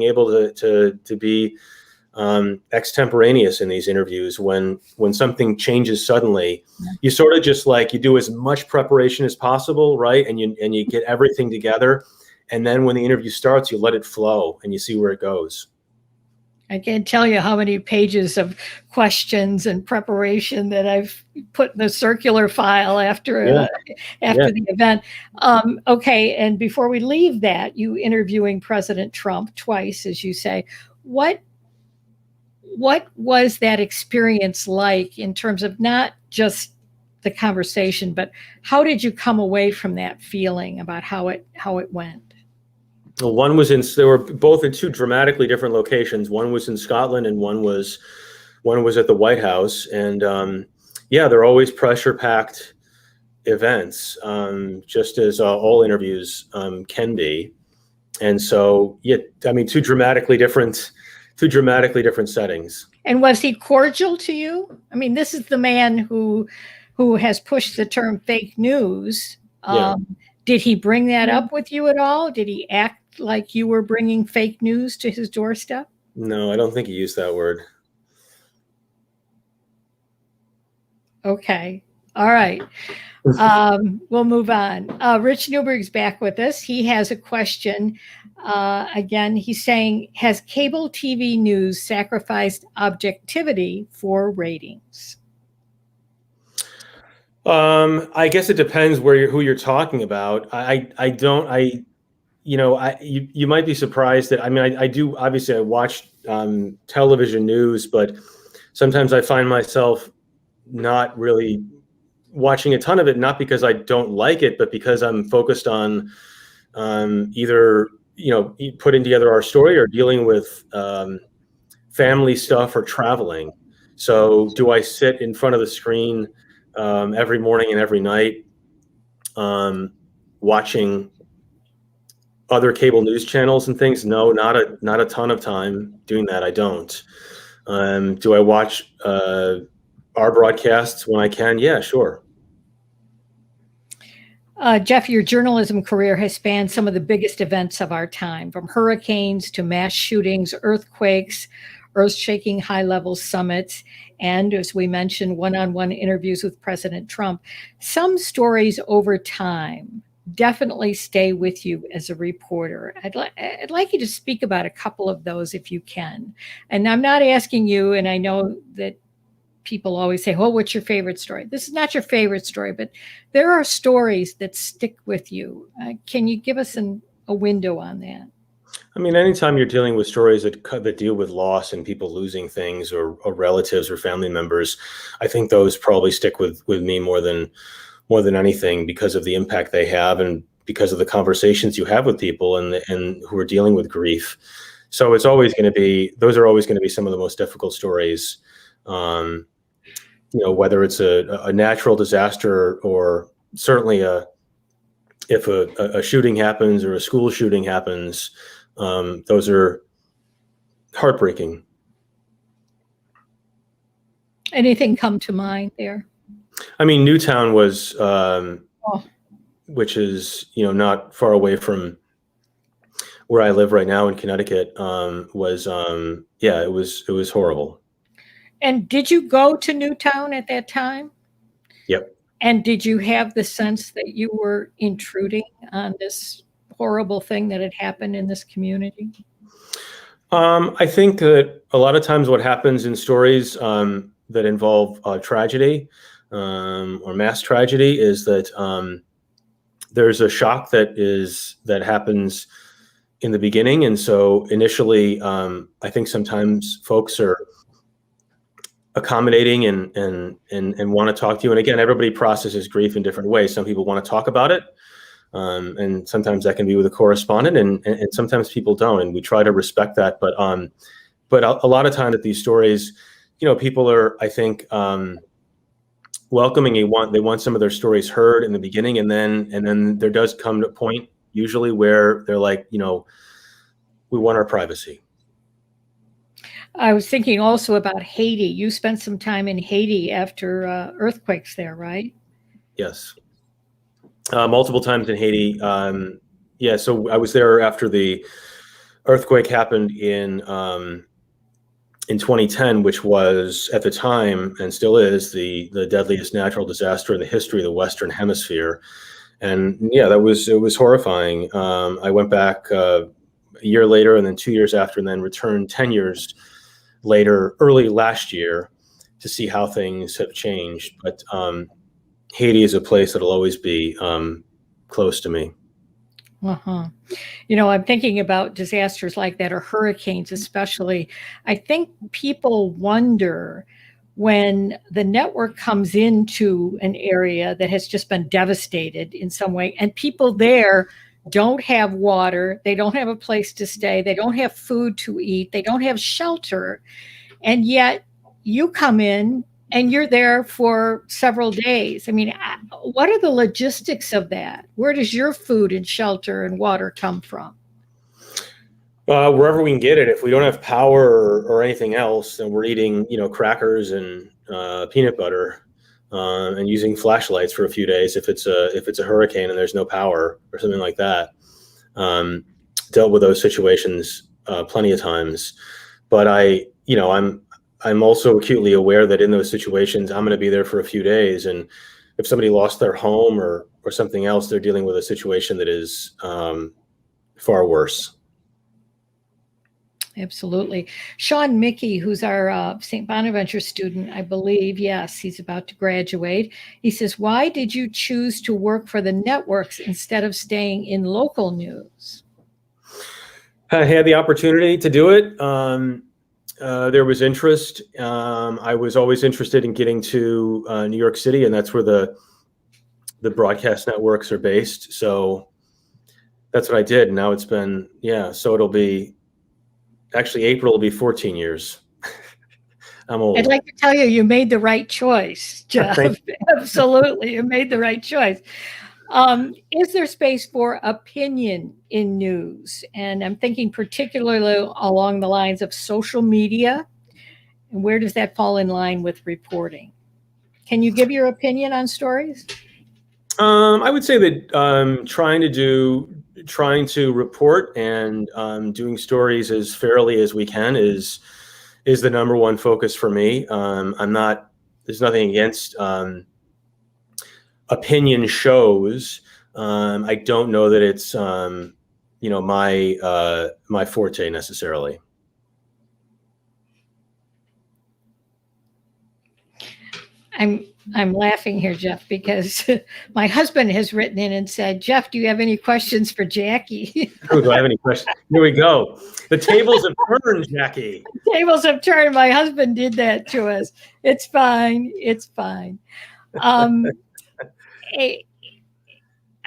able to be extemporaneous in these interviews when something changes suddenly. You sort of just you do as much preparation as possible, right? And you get everything together, and then when the interview starts, you let it flow and you see where it goes. I can't tell you how many pages of questions and preparation that I've put in the circular file after the event. Okay, and before we leave that, you interviewing President Trump twice, as you say, what was that experience like in terms of not just the conversation, but how did you come away from that feeling about how it went? Well, they were both in two dramatically different locations. One was in Scotland and one was at the White House. And they're always pressure-packed events, just as all interviews can be. And so, two dramatically different settings. And was he cordial to you? I mean, this is the man who has pushed the term fake news. Did he bring that up with you at all? Did he act like you were bringing fake news to his doorstep? No, I don't think he used that word. Okay. All right. We'll move on. Rich Newberg's back with us. He has a question. Again, he's saying, has cable TV news sacrificed objectivity for ratings? I guess it depends who you're talking about. You might be surprised that, I watch television news, but sometimes I find myself not really watching a ton of it, not because I don't like it, but because I'm focused on either, putting together our story or dealing with family stuff or traveling. So do I sit in front of the screen every morning and every night watching other cable news channels and things? No, not a ton of time doing that. I don't. Do I watch our broadcasts when I can? Yeah, sure. Jeff, your journalism career has spanned some of the biggest events of our time, from hurricanes to mass shootings, earthquakes, earth-shaking high-level summits, and, as we mentioned, one-on-one interviews with President Trump. Some stories over time definitely stay with you as a reporter. I'd like you to speak about a couple of those if you can. And I'm not asking you, and I know that people always say, well, what's your favorite story? This is not your favorite story, but there are stories that stick with you. Can you give us a window on that? Anytime you're dealing with stories that deal with loss and people losing things or relatives or family members, I think those probably stick with me more than anything, because of the impact they have and because of the conversations you have with people and who are dealing with grief. So those are always going to be some of the most difficult stories. Whether it's a natural disaster or certainly if a shooting happens or a school shooting happens, those are heartbreaking. Anything come to mind there? Newtown was, which is, not far away from where I live right now in Connecticut, it was horrible. And did you go to Newtown at that time? Yep. And did you have the sense that you were intruding on this horrible thing that had happened in this community? I think that a lot of times what happens in stories that involve tragedy or mass tragedy is that there's a shock that happens in the beginning. And so initially, I think sometimes folks are accommodating and want to talk to you. And again, everybody processes grief in different ways. Some people want to talk about it. And sometimes that can be with a correspondent, and sometimes people don't. And we try to respect that. But a lot of times at these stories, people are, I think, welcoming. They want some of their stories heard in the beginning, and then there does come to a point usually where they're like, we want our privacy. I was thinking also about Haiti. You spent some time in Haiti after earthquakes there, right? Yes. Multiple times in Haiti. So I was there after the earthquake happened in 2010, which was at the time and still is the deadliest natural disaster in the history of the Western Hemisphere. And yeah, it was horrifying. I went back a year later, and then 2 years after, and then returned 10 years later, early last year, to see how things have changed. But Haiti is a place that'll always be close to me. Uh-huh. I'm thinking about disasters like that, or hurricanes especially. I think people wonder when the network comes into an area that has just been devastated in some way, and people there don't have water, they don't have a place to stay, they don't have food to eat, they don't have shelter, and yet you come in and you're there for several days. I mean, what are the logistics of that? Where does your food and shelter and water come from? Wherever we can get it. If we don't have power or anything else, then we're eating, crackers and peanut butter and using flashlights for a few days. If it's a hurricane and there's no power or something like that, dealt with those situations plenty of times. But I'm also acutely aware that in those situations, I'm going to be there for a few days. And if somebody lost their home or something else, they're dealing with a situation that is far worse. Absolutely. Sean Mickey, who's our St. Bonaventure student, I believe, yes, he's about to graduate. He says, why did you choose to work for the networks instead of staying in local news? I had the opportunity to do it. There was interest. I was always interested in getting to New York City, and that's where the broadcast networks are based. So that's what I did. Now it's been, so it'll be, actually April will be 14 years. I'm old. I'd like to tell you, you made the right choice, Jeff. Absolutely, you made the right choice. Is there space for opinion in news? And I'm thinking particularly along the lines of social media. And where does that fall in line with reporting? Can you give your opinion on stories? I would say that trying to report and doing stories as fairly as we can is the number one focus for me. There's nothing against opinion shows. I don't know that it's my forte necessarily. I'm laughing here, Jeff, because my husband has written in and said, Jeff, do you have any questions for Jacquie? Oh, do I have any questions? Here we go. The tables have turned, Jacquie. The tables have turned. My husband did that to us. It's fine. It's fine. I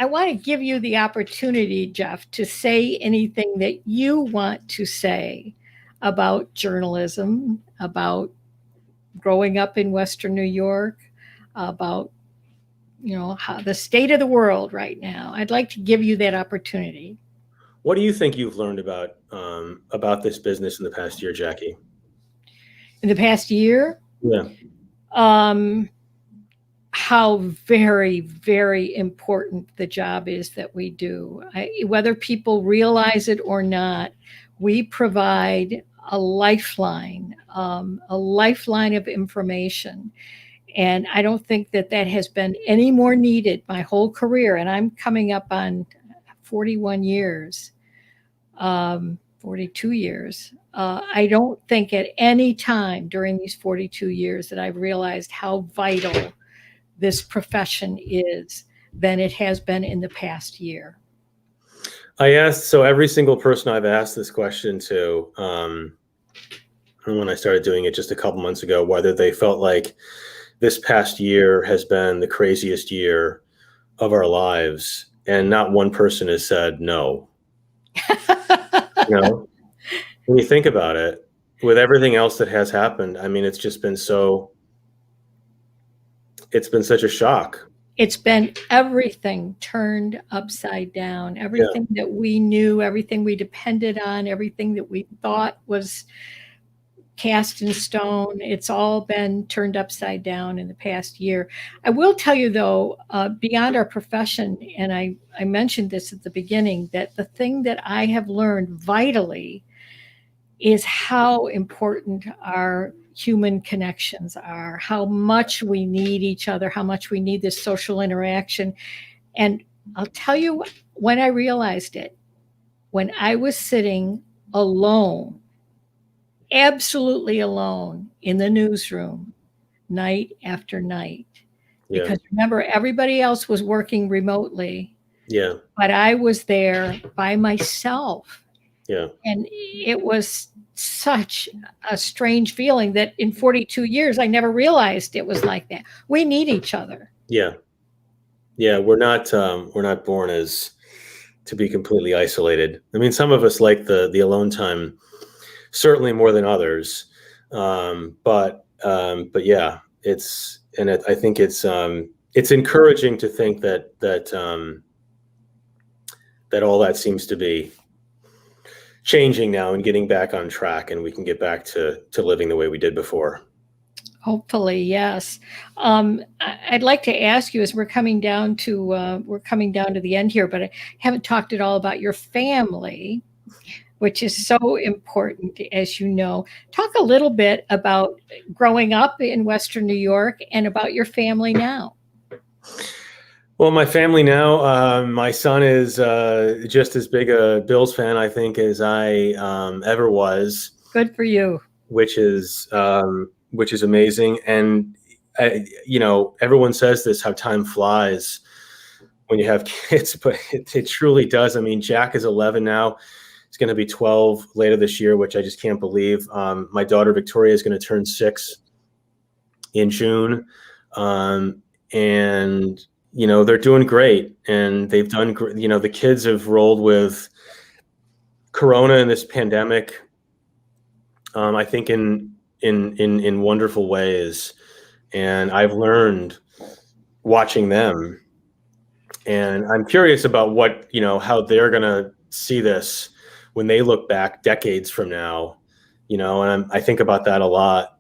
want to give you the opportunity, Jeff, to say anything that you want to say about journalism, about growing up in Western New York, about how the state of the world right now. I'd like to give you that opportunity. What do you think you've learned about this business in the past year, Jacquie? In the past year? Yeah. How very, very important the job is that we do. Whether people realize it or not, we provide a lifeline of information. And I don't think that has been any more needed my whole career. And I'm coming up on 41 years, 42 years. I don't think at any time during these 42 years that I've realized how vital this profession is than it has been in the past year. I asked, so every single person I've asked this question to, when I started doing it just a couple months ago, whether they felt like this past year has been the craziest year of our lives, and not one person has said no. When you think about it, with everything else that has happened, I mean, it's just been such a shock. It's been everything turned upside down, everything that we knew, everything we depended on, everything that we thought was cast in stone. It's all been turned upside down in the past year. I will tell you, though, beyond our profession, and I mentioned this at the beginning, that the thing that I have learned vitally is how important our human connections are, how much we need each other, how much we need this social interaction. And I'll tell you when I realized it, when I was sitting alone, absolutely alone in the newsroom night after night. Yeah. Because remember, everybody else was working remotely. Yeah. But I was there by myself. Yeah. And it was such a strange feeling that in 42 years, I never realized it was like that. We need each other. Yeah. Yeah. We're not born as to be completely isolated. I mean, some of us like the alone time, certainly more than others. But yeah, I think it's encouraging to think that all that seems to be changing now and getting back on track, and we can get back to living the way we did before. Hopefully, yes. I'd like to ask you, as we're coming down to the end here, but I haven't talked at all about your family, which is so important, as you know. Talk a little bit about growing up in Western New York and about your family now. Well, my family now, my son is just as big a Bills fan, I think, as I ever was. Good for you. Which is amazing. And, everyone says this, how time flies when you have kids, but it truly does. I mean, Jack is 11 now. He's going to be 12 later this year, which I just can't believe. My daughter, Victoria, is going to turn 6 in June. And they're doing great, and they've done, the kids have rolled with Corona and this pandemic, I think in wonderful ways. And I've learned watching them, and I'm curious about what, how they're going to see this when they look back decades from now, and I think about that a lot,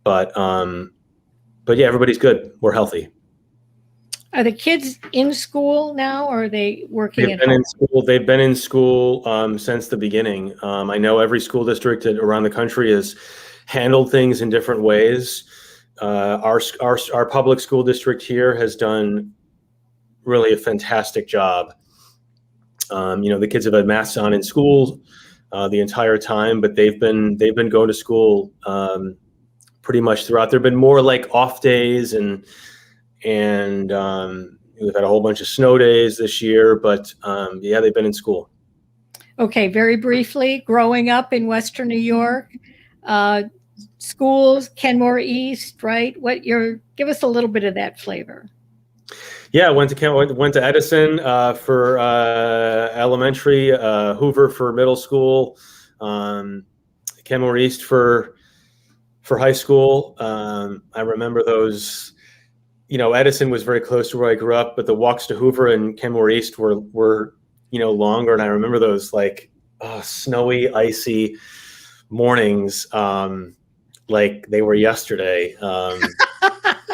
but yeah, everybody's good. We're healthy. Are the kids in school now, or are they working at home? They've been in school since the beginning. I know every school district around the country has handled things in different ways. Our public school district here has done really a fantastic job. The kids have had masks on in school the entire time, but they've been going to school pretty much throughout. There've been more like off days, and we've had a whole bunch of snow days this year, but yeah, they've been in school. Okay, very briefly, growing up in Western New York, schools, Kenmore East, right? Give us a little bit of that flavor. Yeah, went to Edison for elementary, Hoover for middle school, Kenmore East for high school. I remember those. Edison was very close to where I grew up, but the walks to Hoover and Kenmore East were longer. And I remember those snowy, icy mornings, like they were yesterday.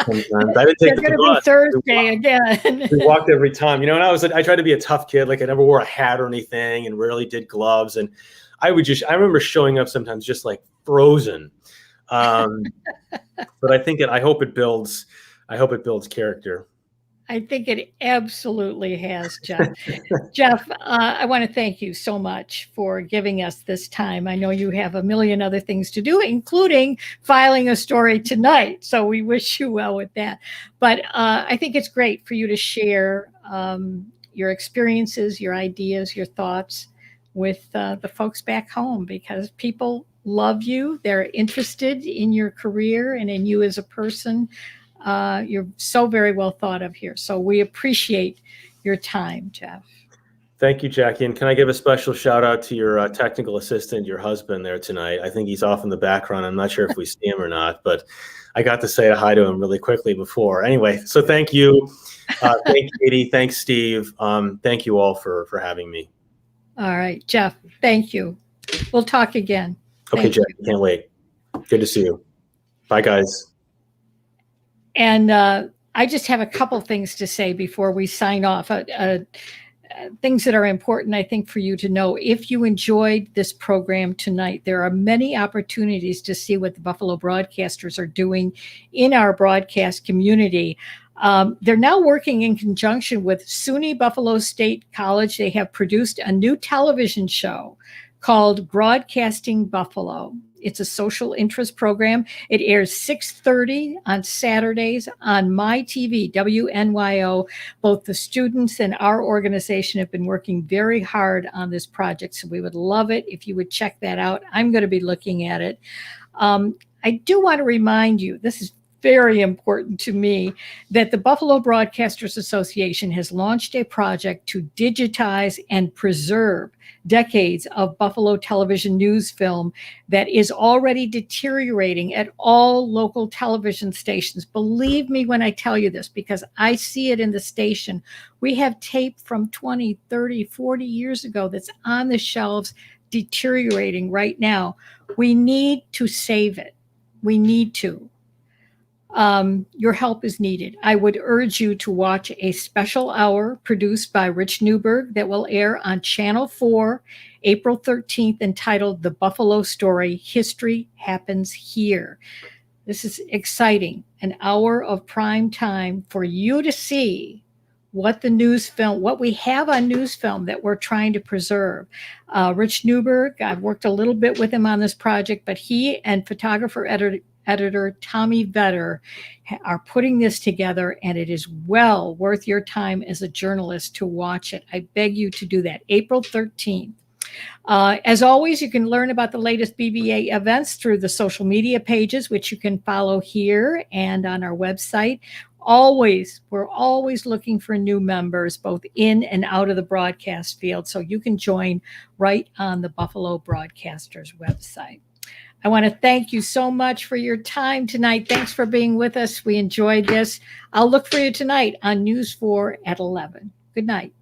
Sometimes I didn't take the bus. Thursday again. We walked every time, and I tried to be a tough kid. Like I never wore a hat or anything, and rarely did gloves. And I remember showing up sometimes just like frozen. But I hope it builds character. I think it absolutely has, Jeff. Jeff, I want to thank you so much for giving us this time. I know you have a million other things to do, including filing a story tonight. So we wish you well with that. But I think it's great for you to share your experiences, your ideas, your thoughts with the folks back home, because people love you. They're interested in your career and in you as a person. You're so very well thought of here. So we appreciate your time, Jeff. Thank you, Jackie. And can I give a special shout out to your technical assistant, your husband there tonight? I think he's off in the background. I'm not sure if we see him or not, but I got to say hi to him really quickly before. Anyway, so thank you. Thank Katie. Thanks, Steve. Thank you all for having me. All right, Jeff, thank you. We'll talk again. Okay, Jackie, can't wait. Good to see you. Bye, guys. And I just have a couple things to say before we sign off. Things that are important, I think, for you to know. If you enjoyed this program tonight, there are many opportunities to see what the Buffalo broadcasters are doing in our broadcast community. They're now working in conjunction with SUNY Buffalo State College. They have produced a new television show called Broadcasting Buffalo. It's a social interest program. It airs 6:30 on Saturdays on My TV, WNYO. Both the students and our organization have been working very hard on this project, so we would love it if you would check that out. I'm going to be looking at it. I do want to remind you, this is very important to me, that the Buffalo Broadcasters Association has launched a project to digitize and preserve decades of Buffalo television news film that is already deteriorating at all local television stations. Believe me when I tell you this, because I see it in the station. We have tape from 20, 30, 40 years ago that's on the shelves deteriorating right now. We need to save it. We need to. Your help is needed. I would urge you to watch a special hour produced by Rich Newberg that will air on Channel 4, April 13th, entitled The Buffalo Story, History Happens Here. This is exciting, an hour of prime time for you to see what the news film, what we have on news film that we're trying to preserve. Rich Newberg, I've worked a little bit with him on this project, but he and photographer editor Tommy Vetter are putting this together, and it is well worth your time as a journalist to watch it. I beg you to do that. April 13th. As always, you can learn about the latest BBA events through the social media pages, which you can follow here and on our website. We're always looking for new members, both in and out of the broadcast field, so you can join right on the Buffalo Broadcasters website. I want to thank you so much for your time tonight. Thanks for being with us. We enjoyed this. I'll look for you tonight on News 4 at 11. Good night.